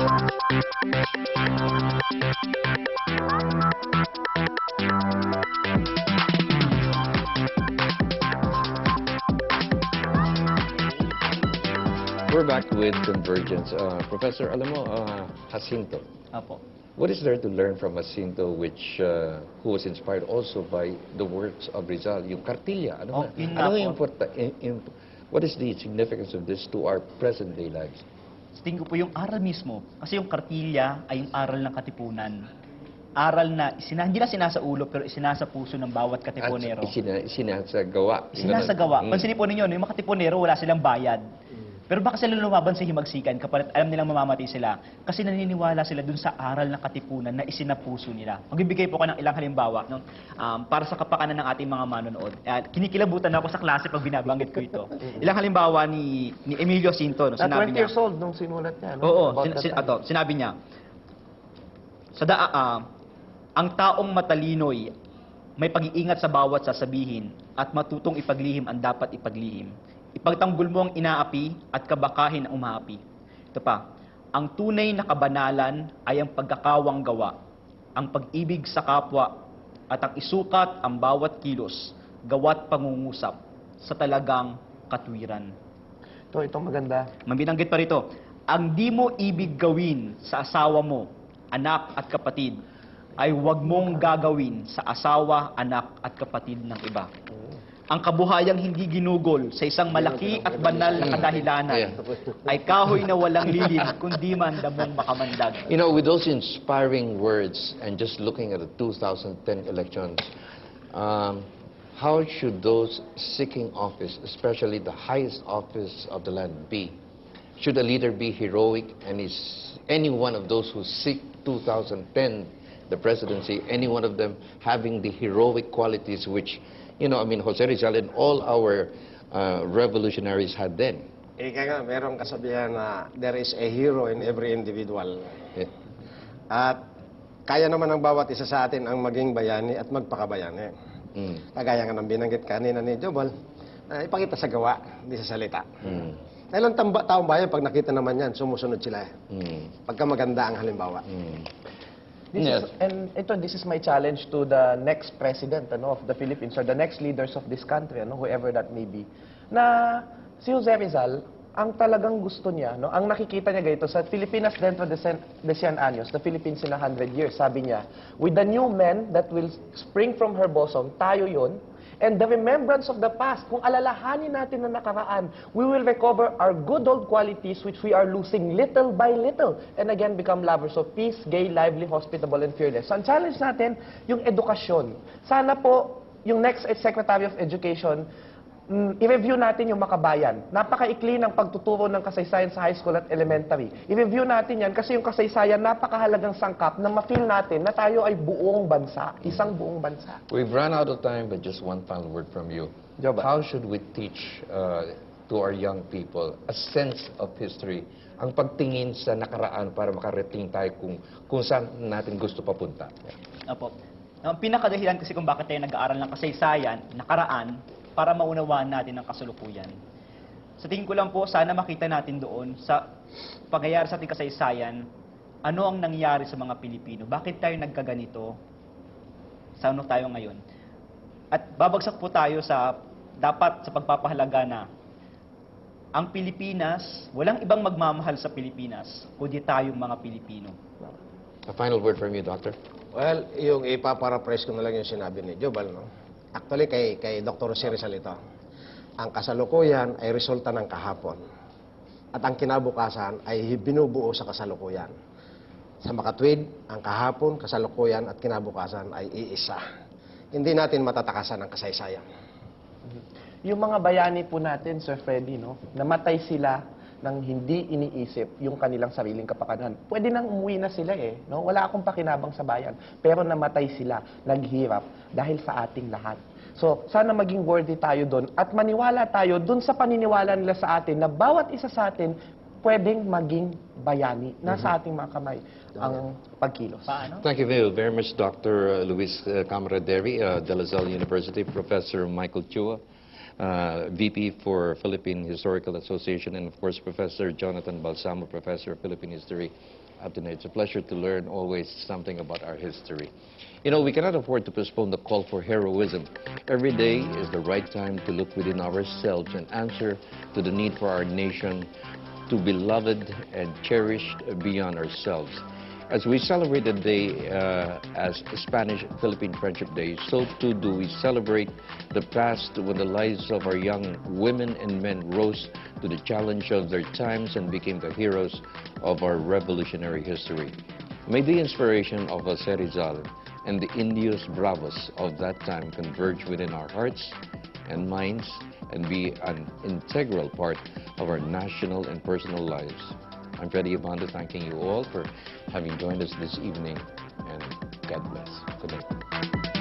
We're back with Convergence. Professor, alam mo, Jacinto, Apo. what is there to learn from Jacinto who was inspired also by the works of Rizal, yung Kartilya? Oh, yun nga po. What is the significance of this to our present-day lives? Tingin ko po yung aral mismo. Kasi yung Kartilya ay yung aral ng katipunan. Aral na, hindi na sinasaulo, pero isinasa puso ng bawat katipunero. At isinasagawa. Sinasagawa. Pansinin po ninyo, yung mga katipunero, wala silang bayad. Pero bakit sila lumaban sa himagsikan kapag alam nilang mamamatay sila? Kasi naniniwala sila dun sa aral ng katipunan na isinapuso nila. Magbibigay po ako ng ilang halimbawa no? Para sa kapakanan ng ating mga manonood. Kinikilabutan ako sa klase pag binabanggit ko ito. Ilang halimbawa ni Emilio Jacinto. No? Na Sinabi 20 niya, years old nung sinulat niya. No? Oo, About that time. sinabi niya, ang taong matalinoy may pag-iingat sa bawat sasabihin at matutong ipaglihim ang dapat ipaglihim. Ipagtanggol mo ang inaapi at kabakahin ang umaapi. Ito pa, ang tunay na kabanalan ay ang pagkakawang gawa, ang pag-ibig sa kapwa, at ang isukat ang bawat kilos, gawa't pangungusap sa talagang katwiran. Ito maganda. Mabinanggit pa rito, ang di mo ibig gawin sa asawa mo, anak at kapatid, ay huwag mong gagawin sa asawa, anak at kapatid ng iba. Ang kabuhayang hindi ginugol sa isang malaki at banal na kadahilanan ay kahoy na walang lilid kundi man damong makamandag. You know, with those inspiring words and just looking at the 2010 elections, how should those seeking office, especially the highest office of the land, be? Should a leader be heroic, and is any one of those who seek 2010, the presidency, any one of them having the heroic qualities which, you know, I mean, Jose Rizal and all our revolutionaries had then? Kaya nga, merong kasabihan na there is a hero in every individual. Yeah. At kaya naman ng bawat isa sa atin ang maging bayani at magpakabayani. Kagaya nga ng binanggit kanina ni Jobal, ipakita sa gawa, hindi sa salita. Dahil ang taong bayan, pag nakita naman yan, sumusunod sila. Pagka maganda ang halimbawa. This is my challenge to the next president of the Philippines or the next leaders of this country, whoever that may be, na si Jose Rizal, ang talagang gusto niya, ang nakikita niya ganito, sa Filipinas dentro de 100 años, the Philippines in 100 years, sabi niya, with the new men that will spring from her bosom, tayo yon, and the remembrance of the past, kung alalahanin natin na nakaraan, we will recover our good old qualities which we are losing little by little, and again become lovers of peace, gay, lively, hospitable, and fearless. So ang challenge natin, yung edukasyon. Sana po, yung next Secretary of Education, i-review natin yung Makabayan. Napakaikli ng pagtuturo ng kasaysayan sa high school at elementary. I-review natin yan kasi yung kasaysayan napakahalagang sangkap na ma-feel natin na tayo ay buong bansa, isang buong bansa. We've run out of time, but just one final word from you. Joba. How should we teach to our young people a sense of history, ang pagtingin sa nakaraan para makarating tayo kung saan natin gusto papunta? Opo. Ang pinakadahilan kasi kung bakit tayo nag-aaral ng kasaysayan, nakaraan, para maunawaan natin ang kasalukuyan. Sa tingin ko lang po, sana makita natin doon sa pangyayari sa ating kasaysayan, ano ang nangyari sa mga Pilipino? Bakit tayo nagkaganito? Sa ano tayo ngayon? At babagsak po tayo dapat sa pagpapahalaga na ang Pilipinas, walang ibang magmamahal sa Pilipinas, kundi tayong mga Pilipino. A final word from you, Doctor. Well, yung ipaparaphrase ko na lang yung sinabi ni Jobal, no? Actually, kay Dr. Jose Rizal ito. Ang kasalukuyan ay resulta ng kahapon. At ang kinabukasan ay binubuo sa kasalukuyan. Sa makatwid, ang kahapon, kasalukuyan at kinabukasan ay iisa. Hindi natin matatakasan ang kasaysayan. Yung mga bayani po natin, Sir Freddy, namatay sila nang hindi iniisip yung kanilang sariling kapakanan. Pwede nang umuwi na sila Wala akong pakinabang sa bayan. Pero namatay sila, naghirap dahil sa ating lahat. So, sana maging worthy tayo doon at maniwala tayo doon sa paniniwala nila sa atin na bawat isa sa atin pwedeng maging bayani. Nasa ating mga kamay ang pagkilos. Paano? Thank you very much, Dr. Luis Camaraderi, De La Salle University, Professor Michael Chua, VP for Philippine Historical Association, and of course Professor Jonathan Balsamo, Professor of Philippine History at Ateneo. It's a pleasure to learn always something about our history. You know, we cannot afford to postpone the call for heroism. Every day is the right time to look within ourselves and answer to the need for our nation to be loved and cherished beyond ourselves. As we celebrate the day as Spanish-Philippine Friendship Day, so too do we celebrate the past when the lives of our young women and men rose to the challenge of their times and became the heroes of our revolutionary history. May the inspiration of Jose Rizal and the Indios Bravos of that time converge within our hearts and minds and be an integral part of our national and personal lives. I'm Freddy Abando, thanking you all for having joined us this evening, and God bless. Good night.